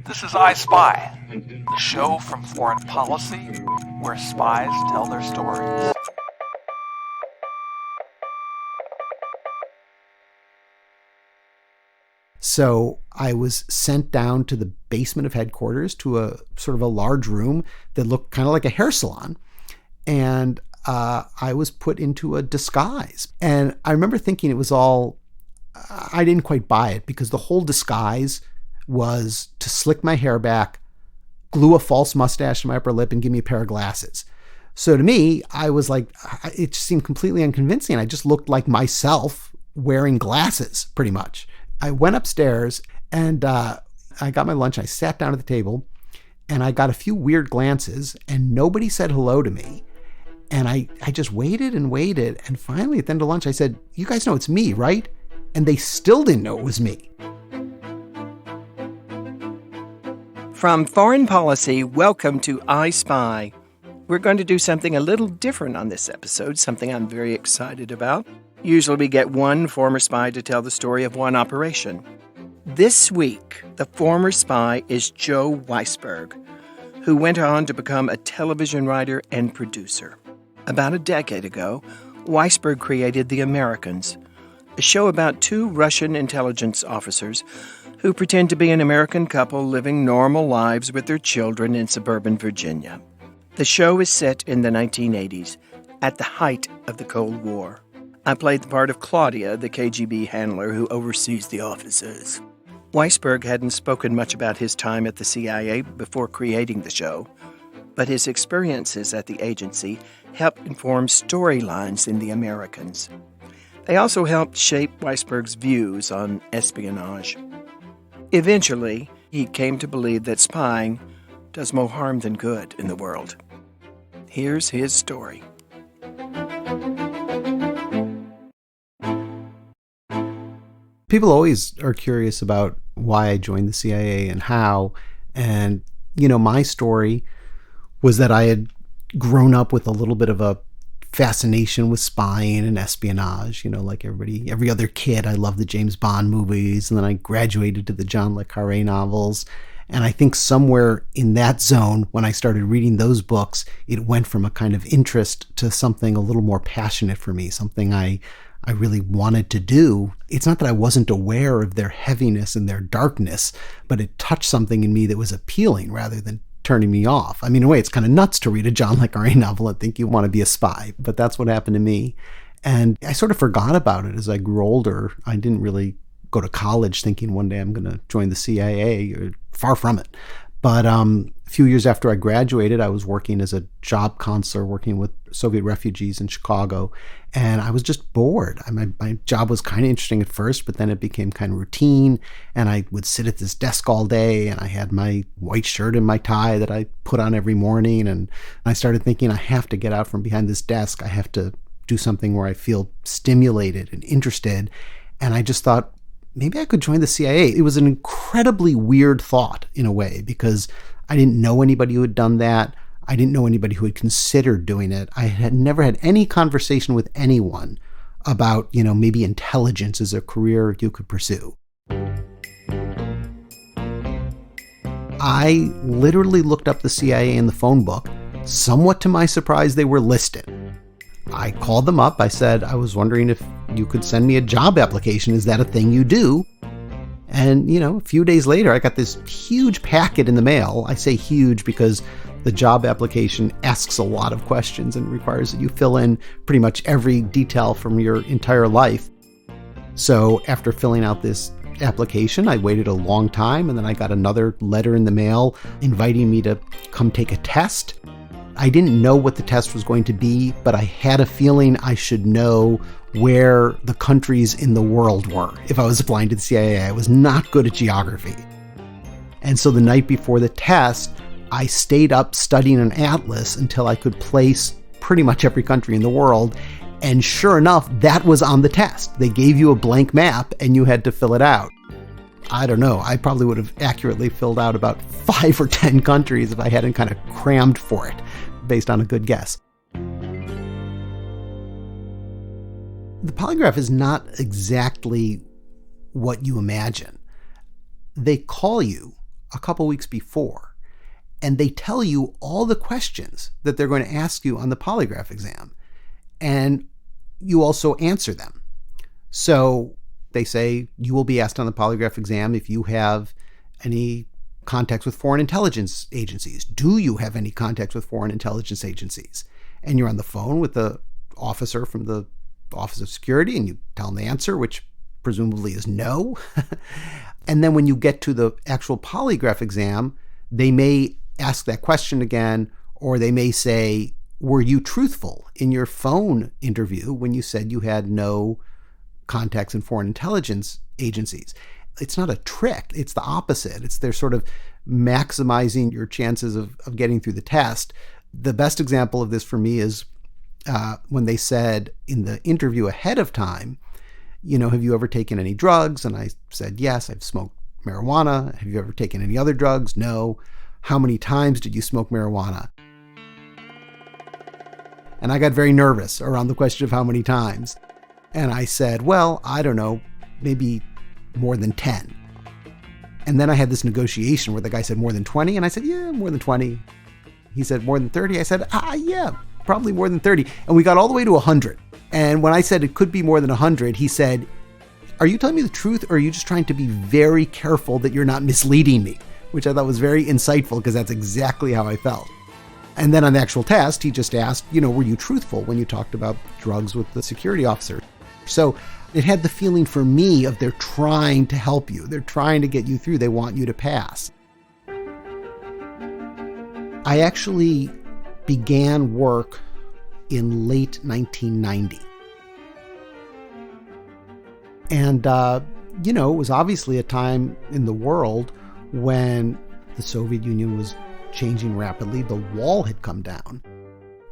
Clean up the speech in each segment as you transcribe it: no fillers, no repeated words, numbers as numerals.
This is I Spy, the show from foreign policy where spies tell their stories. So I was sent down to the basement of headquarters to a sort of a large room that looked kind of like a hair salon. And I was put into a disguise. And I remember thinking it was all, I didn't quite buy it because the whole disguise was to slick my hair back, glue a false mustache to my upper lip, and give me a pair of glasses. So to me, I was like, it just seemed completely unconvincing. I just looked like myself wearing glasses, pretty much. I went upstairs and I got my lunch. I sat down at the table and I got a few weird glances and nobody said hello to me. And I just waited and waited. And finally at the end of lunch, I said, "You guys know it's me, right?" And they still didn't know it was me. From Foreign Policy, welcome to I Spy. We're going to do something a little different on this episode, something I'm very excited about. Usually we get one former spy to tell the story of one operation. This week, the former spy is Joe Weisberg, who went on to become a television writer and producer. About a decade ago, Weisberg created The Americans, a show about two Russian intelligence officers who pretend to be an American couple living normal lives with their children in suburban Virginia. The show is set in the 1980s, at the height of the Cold War. I played the part of Claudia, the KGB handler who oversees the officers. Weisberg hadn't spoken much about his time at the CIA before creating the show, but his experiences at the agency helped inform storylines in The Americans. They also helped shape Weisberg's views on espionage. Eventually, he came to believe that spying does more harm than good in the world. Here's his story. People always are curious about why I joined the CIA and how. And, my story was that I had grown up with a little bit of a fascination with spying and espionage. Like every other kid, I loved the James Bond movies. And then I graduated to the John le Carré novels. And I think somewhere in that zone, when I started reading those books, it went from a kind of interest to something a little more passionate for me, something I really wanted to do. It's not that I wasn't aware of their heaviness and their darkness, but it touched something in me that was appealing rather than turning me off. I mean, in a way, it's kind of nuts to read a John le Carré novel and think you want to be a spy, but that's what happened to me. And I sort of forgot about it as I grew older. I didn't really go to college thinking one day I'm going to join the CIA, or far from it. But a few years after I graduated, I was working as a job counselor, working with Soviet refugees in Chicago, and I was just bored. My job was kind of interesting at first, but then it became kind of routine, and I would sit at this desk all day, and I had my white shirt and my tie that I put on every morning, and I started thinking, I have to get out from behind this desk. I have to do something where I feel stimulated and interested, and I just thought, maybe I could join the CIA. It was an incredibly weird thought in a way, because I didn't know anybody who had done that. I didn't know anybody who had considered doing it. I had never had any conversation with anyone about, maybe intelligence as a career you could pursue. I literally looked up the CIA in the phone book. Somewhat to my surprise, they were listed. I called them up. I said, I was wondering if you could send me a job application. Is that a thing you do? And, a few days later, I got this huge packet in the mail. I say huge because the job application asks a lot of questions and requires that you fill in pretty much every detail from your entire life. So after filling out this application, I waited a long time, and then I got another letter in the mail inviting me to come take a test. I didn't know what the test was going to be, but I had a feeling I should know where the countries in the world were if I was applying to the CIA. I was not good at geography. And so the night before the test, I stayed up studying an atlas until I could place pretty much every country in the world. And sure enough, that was on the test. They gave you a blank map and you had to fill it out. I don't know, I probably would have accurately filled out about 5 or 10 countries if I hadn't kind of crammed for it, based on a good guess. The polygraph is not exactly what you imagine. They call you a couple weeks before, and they tell you all the questions that they're going to ask you on the polygraph exam, and you also answer them. So they say you will be asked on the polygraph exam if you have any contacts with foreign intelligence agencies. Do you have any contacts with foreign intelligence agencies? And you're on the phone with the officer from the Office of Security, and you tell them the answer, which presumably is no. And then when you get to the actual polygraph exam, they may ask that question again, or they may say, were you truthful in your phone interview when you said you had no contacts in foreign intelligence agencies? It's not a trick. It's the opposite. They're sort of maximizing your chances of getting through the test. The best example of this for me is when they said in the interview ahead of time, have you ever taken any drugs? And I said, yes, I've smoked marijuana. Have you ever taken any other drugs? No. How many times did you smoke marijuana? And I got very nervous around the question of how many times. And I said, well, I don't know, maybe more than 10. And then I had this negotiation where the guy said more than 20. And I said, yeah, more than 20. He said more than 30. I said, yeah, probably more than 30. And we got all the way to 100. And when I said it could be more than 100, he said, are you telling me the truth, or are you just trying to be very careful that you're not misleading me? Which I thought was very insightful, because that's exactly how I felt. And then on the actual test, he just asked, were you truthful when you talked about drugs with the security officer? So it had the feeling for me of they're trying to help you. They're trying to get you through. They want you to pass. I actually began work in late 1990. And, it was obviously a time in the world when the Soviet Union was changing rapidly. The wall had come down.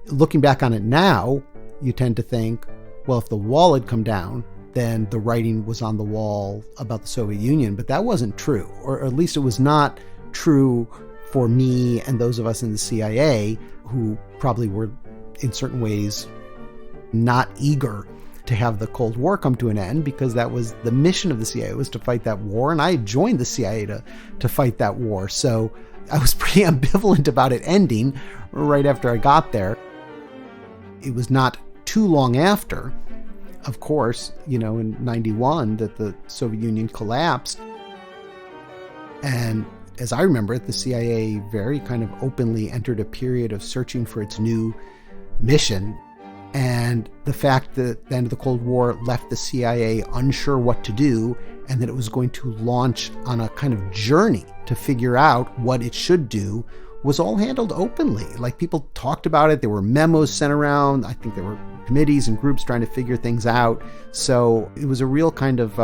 Looking back on it now, you tend to think, well, if the wall had come down, then the writing was on the wall about the Soviet Union. But that wasn't true, or at least it was not true for me and those of us in the CIA who probably were in certain ways not eager to have the Cold War come to an end, because that was the mission of the CIA, was to fight that war. And I had joined the CIA to fight that war. So I was pretty ambivalent about it ending right after I got there. It was not too long after, of course, in 91 that the Soviet Union collapsed. And as I remember it, the CIA very kind of openly entered a period of searching for its new mission. And the fact that the end of the Cold War left the CIA unsure what to do, and that it was going to launch on a kind of journey to figure out what it should do, was all handled openly. Like, people talked about it. There were memos sent around. I think there were committees and groups trying to figure things out. So it was a real kind of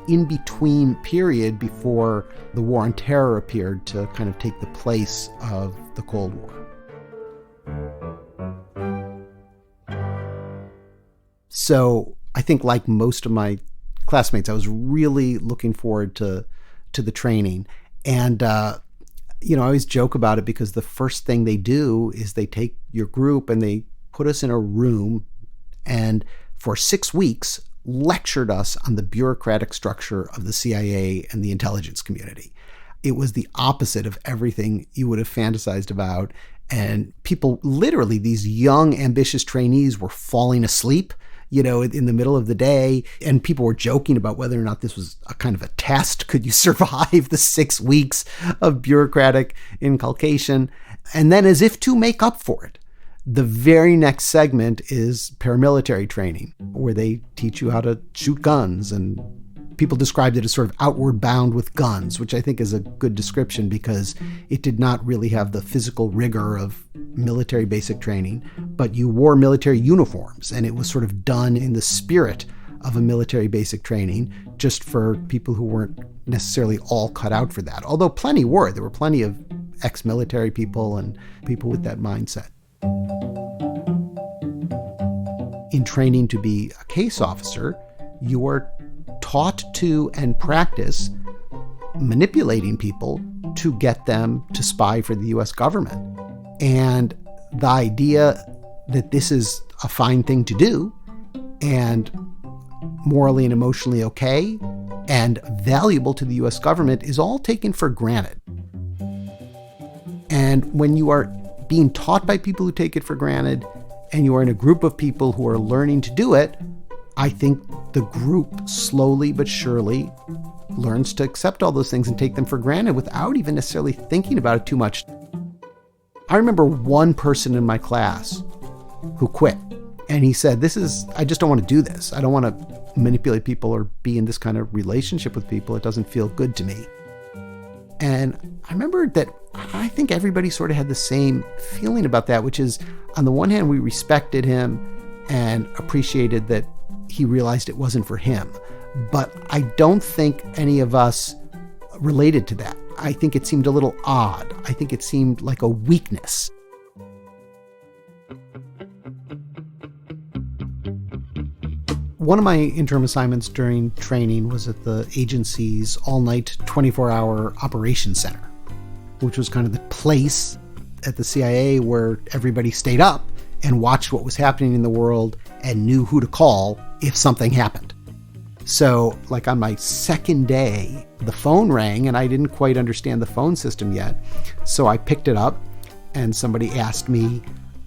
in-between period before the War on Terror appeared to kind of take the place of the Cold War. So I think, like most of my classmates, I was really looking forward to the training. And, I always joke about it, because the first thing they do is they take your group and they put us in a room and for 6 weeks lectured us on the bureaucratic structure of the CIA and the intelligence community. It was the opposite of everything you would have fantasized about. And people, literally, these young, ambitious trainees were falling asleep, in the middle of the day. And people were joking about whether or not this was a kind of a test. Could you survive the 6 weeks of bureaucratic inculcation? And then, as if to make up for it, the very next segment is paramilitary training, where they teach you how to shoot guns. And people described it as sort of outward bound with guns, which I think is a good description, because it did not really have the physical rigor of military basic training, but you wore military uniforms, and it was sort of done in the spirit of a military basic training, just for people who weren't necessarily all cut out for that. Although plenty were. There were plenty of ex-military people and people with that mindset. In training to be a case officer, you are taught to and practice manipulating people to get them to spy for the US government. And the idea that this is a fine thing to do, and morally and emotionally okay, and valuable to the US government, is all taken for granted. And when you are being taught by people who take it for granted, and you are in a group of people who are learning to do it, I think the group slowly but surely learns to accept all those things and take them for granted without even necessarily thinking about it too much. I remember one person in my class who quit, and he said, I just don't want to do this. I don't want to manipulate people or be in this kind of relationship with people. It doesn't feel good to me. And I remember that I think everybody sort of had the same feeling about that, which is, on the one hand, we respected him and appreciated that he realized it wasn't for him. But I don't think any of us related to that. I think it seemed a little odd. I think it seemed like a weakness. One of my interim assignments during training was at the agency's all-night 24-hour operations center, which was kind of the place at the CIA where everybody stayed up and watched what was happening in the world and knew who to call if something happened. So, like on my second day, the phone rang and I didn't quite understand the phone system yet. So I picked it up and somebody asked me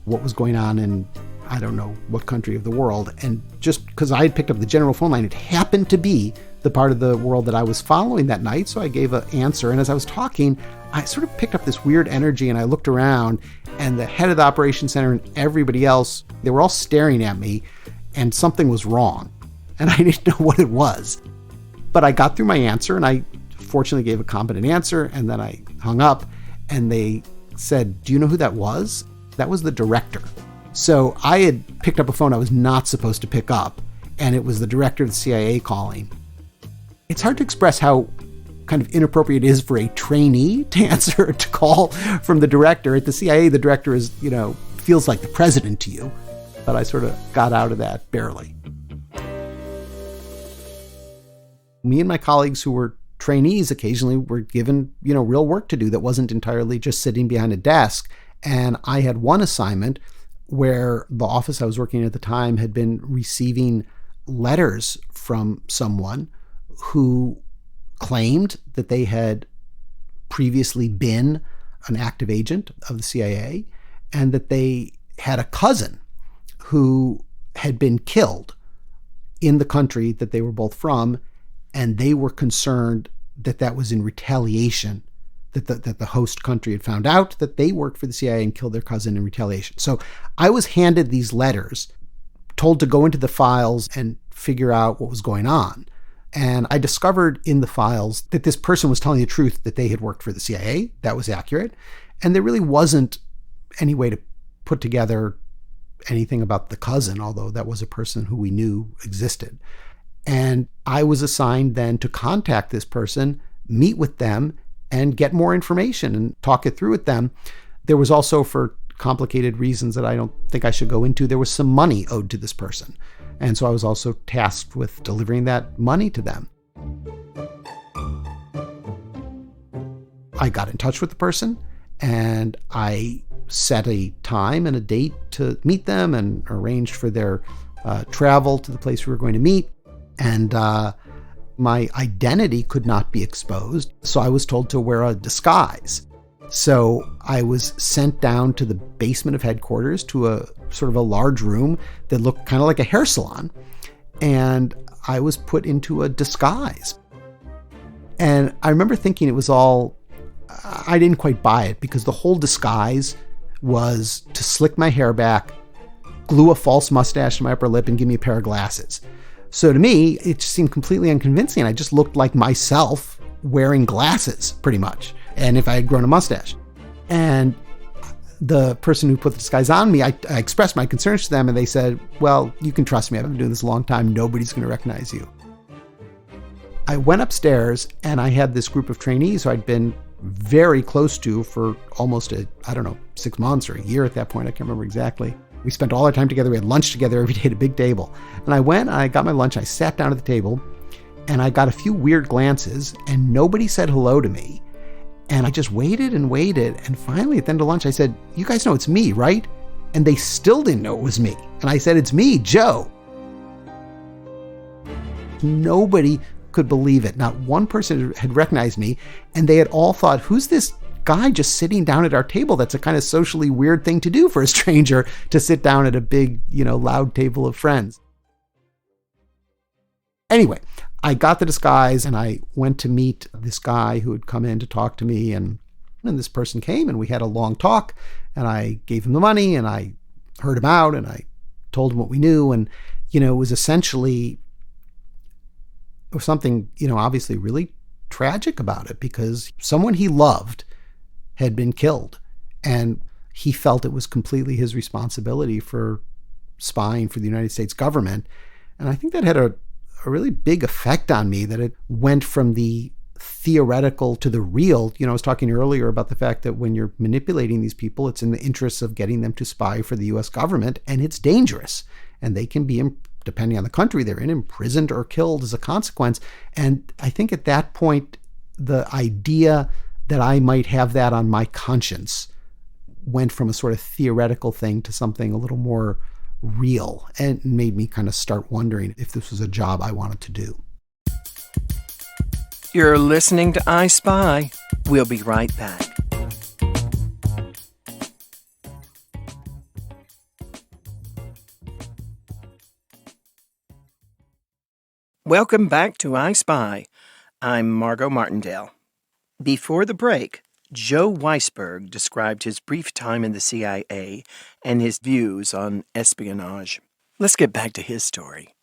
what was going on in I don't know what country of the world. And just because I had picked up the general phone line, it happened to be the part of the world that I was following that night. So I gave an answer. And as I was talking, I sort of picked up this weird energy and I looked around, and the head of the operations center and everybody else, they were all staring at me, and something was wrong. And I didn't know what it was. But I got through my answer, and I fortunately gave a competent answer, and then I hung up, and they said, "Do you know who that was?" That was the director. So I had picked up a phone I was not supposed to pick up, and it was the director of the CIA calling. It's hard to express how kind of inappropriate it is for a trainee to answer to call from the director. At the CIA, the director is, feels like the president to you. But I sort of got out of that barely. Me and my colleagues who were trainees occasionally were given, real work to do that wasn't entirely just sitting behind a desk. And I had one assignment where the office I was working at the time had been receiving letters from someone who claimed that they had previously been an active agent of the CIA and that they had a cousin who had been killed in the country that they were both from, and they were concerned that that was in retaliation, that the host country had found out that they worked for the CIA and killed their cousin in retaliation. So I was handed these letters, told to go into the files and figure out what was going on. And I discovered in the files that this person was telling the truth, that they had worked for the CIA. That was accurate. And there really wasn't any way to put together anything about the cousin, although that was a person who we knew existed. And I was assigned then to contact this person, meet with them, and get more information and talk it through with them. There was also, for complicated reasons that I don't think I should go into, there was some money owed to this person. And so I was also tasked with delivering that money to them. I got in touch with the person and I set a time and a date to meet them and arranged for their travel to the place we were going to meet. And my identity could not be exposed, so I was told to wear a disguise. So I was sent down to the basement of headquarters to a sort of a large room that looked kind of like a hair salon, and I was put into a disguise. And I remember thinking it was all, I didn't quite buy it, because the whole disguise was to slick my hair back, glue a false mustache to my upper lip, and give me a pair of glasses. So to me, it seemed completely unconvincing. I just looked like myself wearing glasses, pretty much. And if I had grown a mustache. And the person who put the disguise on me, I expressed my concerns to them, and they said, "Well, you can trust me. I've been doing this a long time. Nobody's going to recognize you." I went upstairs, and I had this group of trainees who I'd been very close to for almost 6 months or a year at that point. I can't remember exactly. We spent all our time together. We had lunch together every day at a big table. And I went, I got my lunch, I sat down at the table, and I got a few weird glances, and nobody said hello to me. And I just waited and waited. And finally, at the end of lunch, I said, "You guys know it's me, right?" And they still didn't know it was me. And I said, "It's me, Joe." Nobody could believe it. Not one person had recognized me. And they had all thought, who's this guy just sitting down at our table. That's a kind of socially weird thing to do for a stranger, to sit down at a big, loud table of friends. Anyway, I got the disguise and I went to meet this guy who had come in to talk to me. And this person came and we had a long talk, and I gave him the money and I heard him out and I told him what we knew. And, it was essentially something, obviously really tragic about it, because someone he loved had been killed, and he felt it was completely his responsibility for spying for the United States government. And I think that had a really big effect on me, that it went from the theoretical to the real. I was talking earlier about the fact that when you're manipulating these people, it's in the interests of getting them to spy for the US government, and it's dangerous. And they can be, depending on the country they're in, imprisoned or killed as a consequence. And I think at that point, the idea that I might have that on my conscience went from a sort of theoretical thing to something a little more real, and made me kind of start wondering if this was a job I wanted to do. You're listening to I Spy. We'll be right back. Welcome back to I Spy. I'm Margot Martindale. Before the break, Joe Weisberg described his brief time in the CIA and his views on espionage. Let's get back to his story.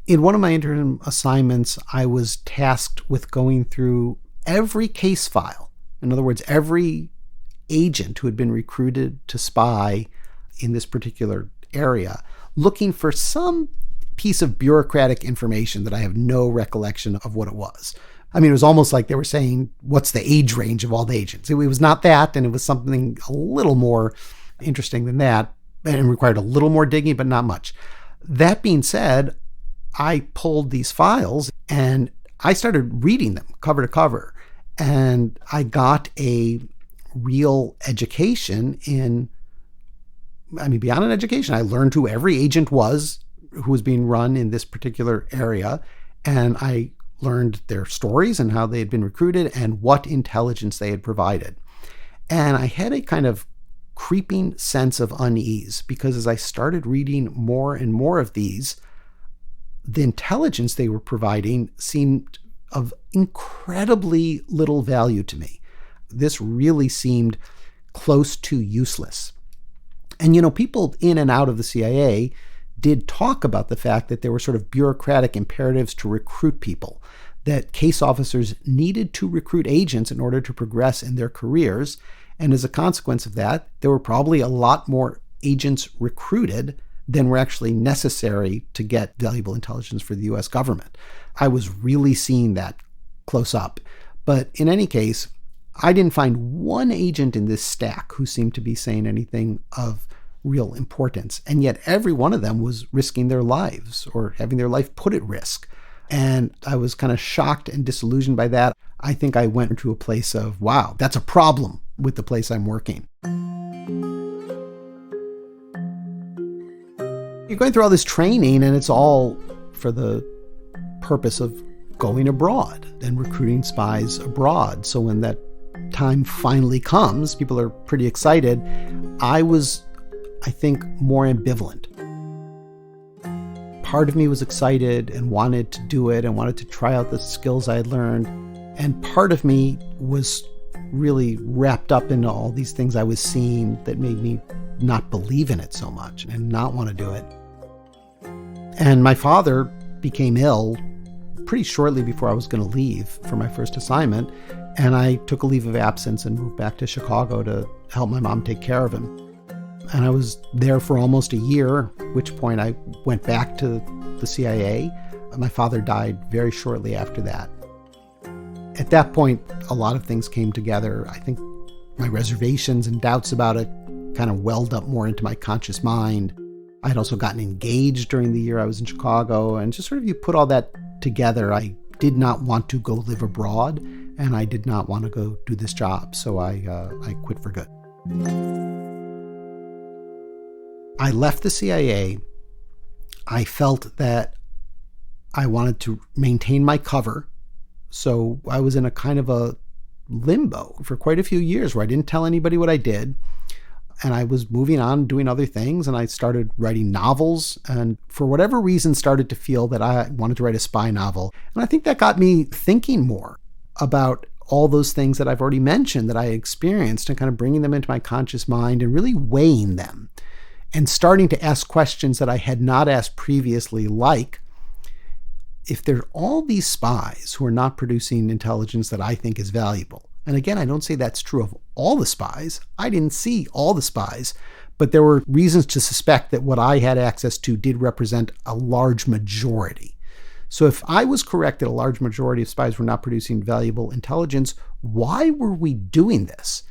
In one of my interim assignments, I was tasked with going through every case file. In other words, every agent who had been recruited to spy in this particular area, looking for some piece of bureaucratic information that I have no recollection of what it was. I mean, it was almost like they were saying, what's the age range of all the agents? It was not that, and it was something a little more interesting than that, and required a little more digging, but not much. That being said, I pulled these files and I started reading them cover to cover, and I got a real education beyond an education, I learned who every agent was who was being run in this particular area, and I learned their stories and how they had been recruited and what intelligence they had provided. And I had a kind of creeping sense of unease, because as I started reading more and more of these, the intelligence they were providing seemed of incredibly little value to me. This really seemed close to useless. And, people in and out of the CIA did talk about the fact that there were sort of bureaucratic imperatives to recruit people, that case officers needed to recruit agents in order to progress in their careers. And as a consequence of that, there were probably a lot more agents recruited than were actually necessary to get valuable intelligence for the US government. I was really seeing that close up. But in any case, I didn't find one agent in this stack who seemed to be saying anything of real importance. And yet every one of them was risking their lives or having their life put at risk. And I was kind of shocked and disillusioned by that. I think I went into a place of, wow, that's a problem with the place I'm working. You're going through all this training, and it's all for the purpose of going abroad and recruiting spies abroad. So when that time finally comes, people are pretty excited. I was, I think, more ambivalent. Part of me was excited and wanted to do it and wanted to try out the skills I had learned. And part of me was really wrapped up in all these things I was seeing that made me not believe in it so much and not want to do it. And my father became ill pretty shortly before I was going to leave for my first assignment. And I took a leave of absence and moved back to Chicago to help my mom take care of him. And I was there for almost a year, at which point I went back to the CIA. My father died very shortly after that. At that point, a lot of things came together. I think my reservations and doubts about it kind of welled up more into my conscious mind. I had also gotten engaged during the year I was in Chicago, and just sort of you put all that together, I did not want to go live abroad, and I did not want to go do this job, so I quit for good. I left the CIA. I felt that I wanted to maintain my cover, so I was in a kind of a limbo for quite a few years where I didn't tell anybody what I did. And I was moving on, doing other things, and I started writing novels, and for whatever reason started to feel that I wanted to write a spy novel. And I think that got me thinking more about all those things that I've already mentioned that I experienced, and kind of bringing them into my conscious mind and really weighing them and starting to ask questions that I had not asked previously, like, if there are all these spies who are not producing intelligence that I think is valuable. And again, I don't say that's true of all the spies. I didn't see all the spies, but there were reasons to suspect that what I had access to did represent a large majority. So if I was correct that a large majority of spies were not producing valuable intelligence, why were we doing this?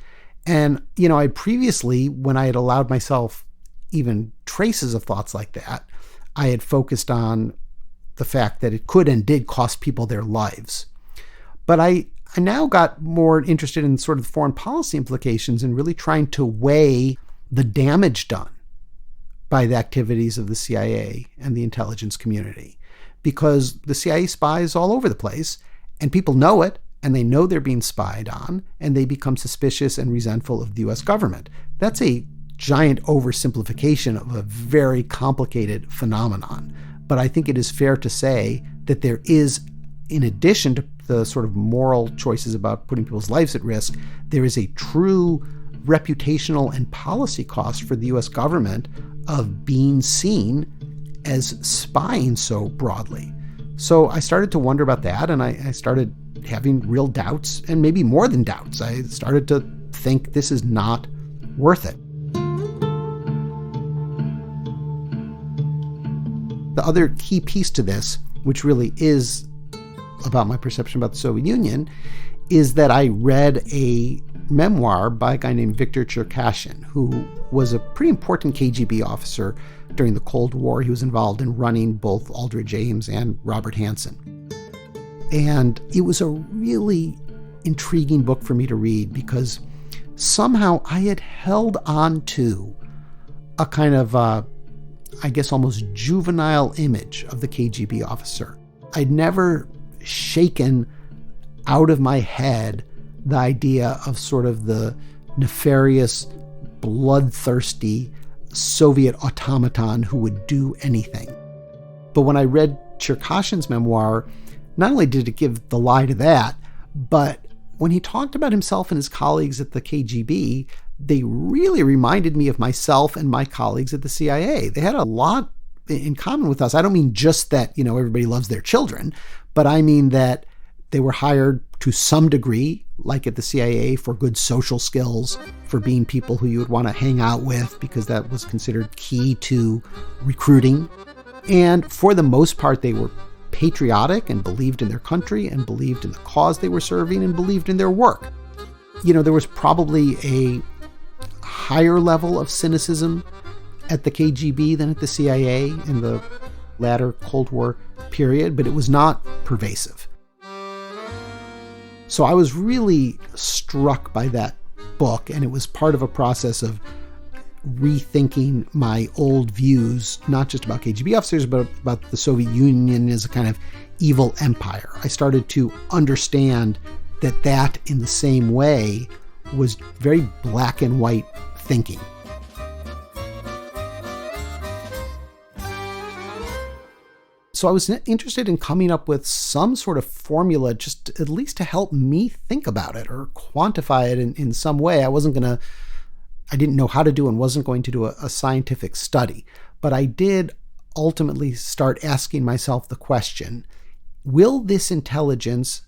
And, I previously, when I had allowed myself even traces of thoughts like that, I had focused on the fact that it could and did cost people their lives. But I now got more interested in sort of the foreign policy implications and really trying to weigh the damage done by the activities of the CIA and the intelligence community. Because the CIA spies all over the place, and people know it, and they know they're being spied on, and they become suspicious and resentful of the US government. That's a giant oversimplification of a very complicated phenomenon. But I think it is fair to say that there is, in addition to the sort of moral choices about putting people's lives at risk, there is a true reputational and policy cost for the US government of being seen as spying so broadly. So I started to wonder about that, and I started having real doubts, and maybe more than doubts. I started to think this is not worth it. The other key piece to this, which really is about my perception about the Soviet Union, is that I read a memoir by a guy named Viktor Cherkashin, who was a pretty important KGB officer during the Cold War. He was involved in running both Aldrich Ames and Robert Hanssen. And it was a really intriguing book for me to read because somehow I had held on to a kind of, I guess, almost juvenile image of the KGB officer. I'd never shaken out of my head the idea of sort of the nefarious, bloodthirsty Soviet automaton who would do anything. But when I read Cherkashin's memoir, not only did it give the lie to that, but when he talked about himself and his colleagues at the KGB, they really reminded me of myself and my colleagues at the CIA. They had a lot in common with us. I don't mean just that, everybody loves their children, but I mean that they were hired to some degree, like at the CIA, for good social skills, for being people who you would want to hang out with because that was considered key to recruiting. And for the most part, they were patriotic and believed in their country and believed in the cause they were serving and believed in their work. There was probably a higher level of cynicism at the KGB than at the CIA in the latter Cold War period, but it was not pervasive. So I was really struck by that book, and it was part of a process of rethinking my old views, not just about KGB officers, but about the Soviet Union as a kind of evil empire. I started to understand that in the same way was very black and white thinking. So I was interested in coming up with some sort of formula, just at least to help me think about it or quantify it in some way. I didn't know how to do and wasn't going to do a scientific study. But I did ultimately start asking myself the question, will this intelligence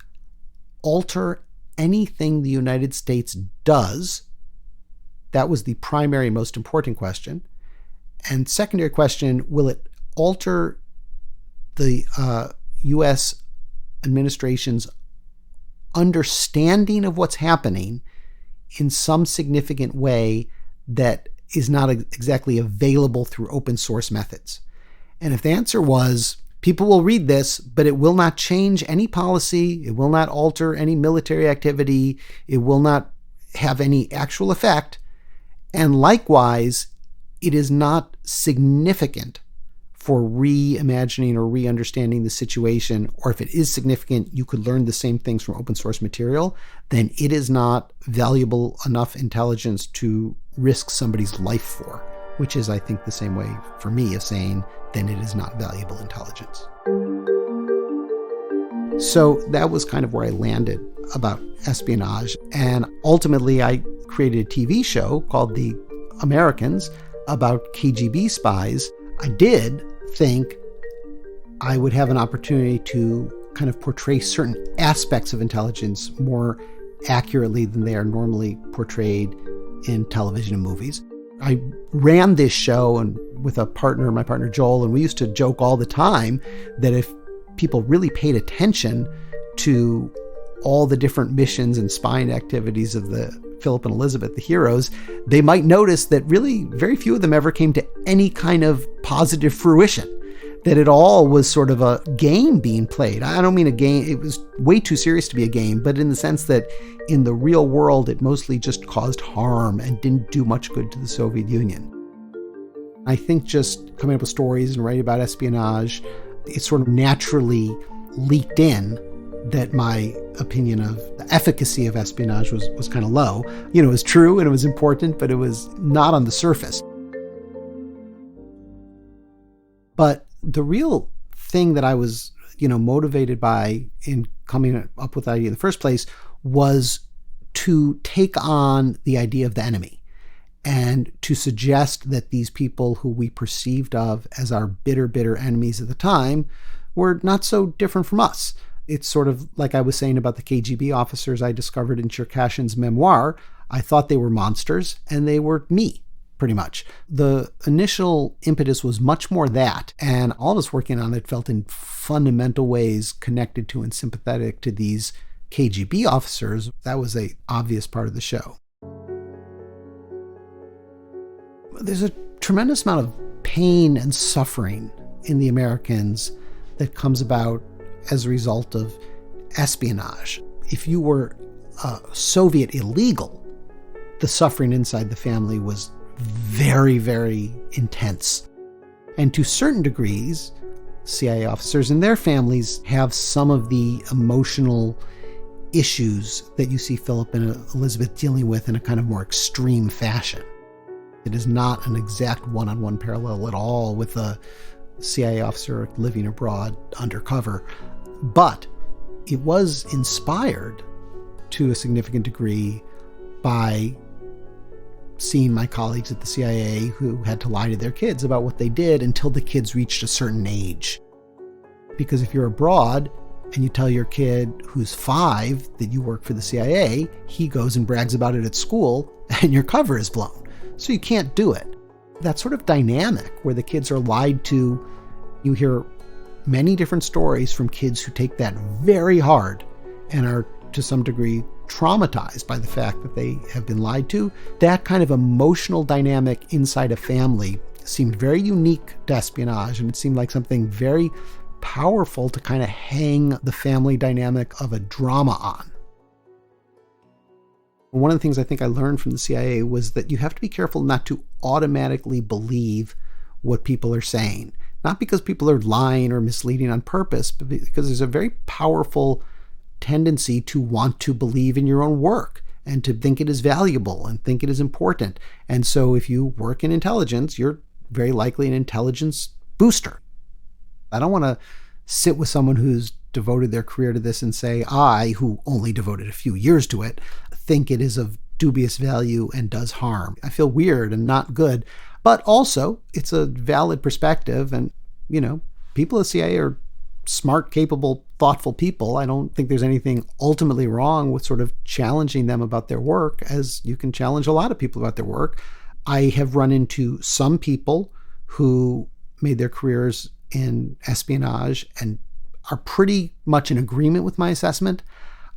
alter anything the United States does? That was the primary, most important question. And secondary question, will it alter the U.S. administration's understanding of what's happening in some significant way that is not exactly available through open source methods? And if the answer was, people will read this, but it will not change any policy, it will not alter any military activity, it will not have any actual effect, and likewise, it is not significant for reimagining or re-understanding the situation, or if it is significant, you could learn the same things from open source material, then it is not valuable enough intelligence to risk somebody's life for, which is, I think, the same way for me as saying, then it is not valuable intelligence. So that was kind of where I landed about espionage. And ultimately, I created a TV show called The Americans about KGB spies. I did think I would have an opportunity to kind of portray certain aspects of intelligence more accurately than they are normally portrayed in television and movies. I ran this show and with a partner, my partner Joel, and we used to joke all the time that if people really paid attention to all the different missions and spying activities of the Philip and Elizabeth, the heroes, they might notice that really very few of them ever came to any kind of positive fruition, that it all was sort of a game being played. I don't mean a game, it was way too serious to be a game, but in the sense that in the real world, it mostly just caused harm and didn't do much good to the Soviet Union. I think just coming up with stories and writing about espionage, it sort of naturally leaked in that my opinion of the efficacy of espionage was kind of low. You know, it was true and it was important, but it was not on the surface. But the real thing that I was, motivated by in coming up with the idea in the first place was to take on the idea of the enemy and to suggest that these people who we perceived of as our bitter enemies at the time were not so different from us. It's sort of like I was saying about the KGB officers I discovered in Cherkashin's memoir. I thought they were monsters, and they were me, pretty much. The initial impetus was much more that, and all of us working on it felt in fundamental ways connected to and sympathetic to these KGB officers. That was an obvious part of the show. There's a tremendous amount of pain and suffering in the Americans that comes about as a result of espionage. If you were a Soviet illegal, the suffering inside the family was very intense. And to certain degrees, CIA officers and their families have some of the emotional issues that you see Philip and Elizabeth dealing with in a kind of more extreme fashion. It is not an exact one-on-one parallel at all with a CIA officer living abroad undercover. But it was inspired to a significant degree by seeing my colleagues at the CIA who had to lie to their kids about what they did until the kids reached a certain age. Because if you're abroad and you tell your kid who's 5 that you work for the CIA, he goes and brags about it at school and your cover is blown. So you can't do it. That sort of dynamic where the kids are lied to, you hear many different stories from kids who take that very hard and are to some degree traumatized by the fact that they have been lied to. That kind of emotional dynamic inside a family seemed very unique to espionage, and it seemed like something very powerful to kind of hang the family dynamic of a drama on. One of the things I think I learned from the CIA was that you have to be careful not to automatically believe what people are saying. Not because people are lying or misleading on purpose, but because there's a very powerful tendency to want to believe in your own work and to think it is valuable and think it is important. And so if you work in intelligence, you're very likely an intelligence booster. I don't want to sit with someone who's devoted their career to this and say, I, who only devoted a few years to it, think it is of dubious value and does harm. I feel weird and not good. But also, it's a valid perspective. And, people at CIA are smart, capable, thoughtful people. I don't think there's anything ultimately wrong with sort of challenging them about their work, as you can challenge a lot of people about their work. I have run into some people who made their careers in espionage and are pretty much in agreement with my assessment.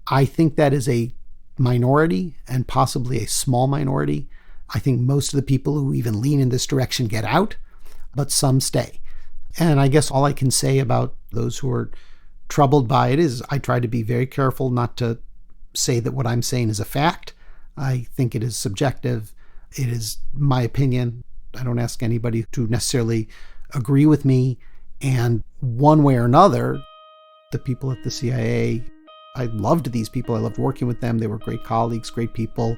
I think that is a minority and possibly a small minority. I think most of the people who even lean in this direction get out, but some stay. And I guess all I can say about those who are troubled by it is I try to be very careful not to say that what I'm saying is a fact. I think it is subjective. It is my opinion. I don't ask anybody to necessarily agree with me. And one way or another, the people at the CIA, I loved these people. I loved working with them. They were great colleagues, great people.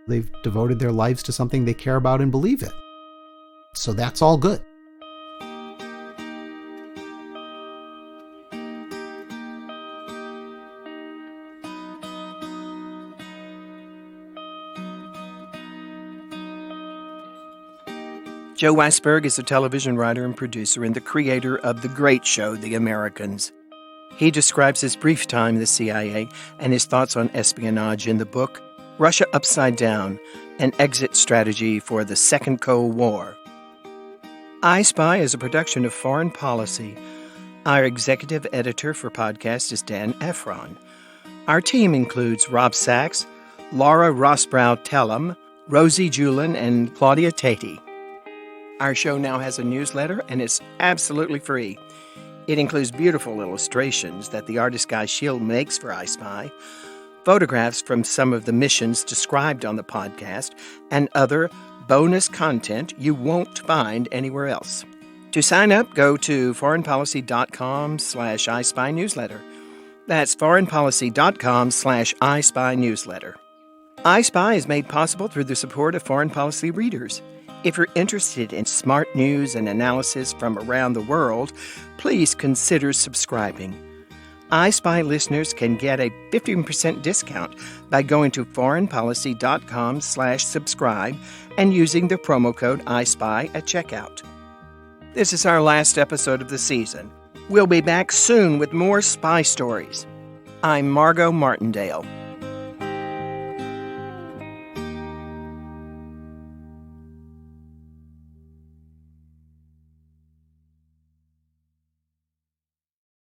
They've devoted their lives to something they care about and believe in. So that's all good. Joe Weisberg is a television writer and producer and the creator of the great show, The Americans. He describes his brief time in the CIA and his thoughts on espionage in the book, Russia Upside Down, an exit strategy for the Second Cold War. I Spy is a production of Foreign Policy. Our executive editor for podcast is Dan Efron. Our team includes Rob Sachs, Laura Rossbrow-Tellem, Rosie Julin, and Claudia Tatey. Our show now has a newsletter, and it's absolutely free. It includes beautiful illustrations that the artist Guy Shield makes for I Spy, photographs from some of the missions described on the podcast, and other bonus content you won't find anywhere else. To sign up, go to foreignpolicy.com/iSpy-newsletter. That's foreignpolicy.com/iSpy-newsletter. I Spy is made possible through the support of Foreign Policy readers. If you're interested in smart news and analysis from around the world, please consider subscribing. I Spy listeners can get a 15% discount by going to foreignpolicy.com/subscribe and using the promo code iSpy at checkout. This is our last episode of the season. We'll be back soon with more spy stories. I'm Margot Martindale.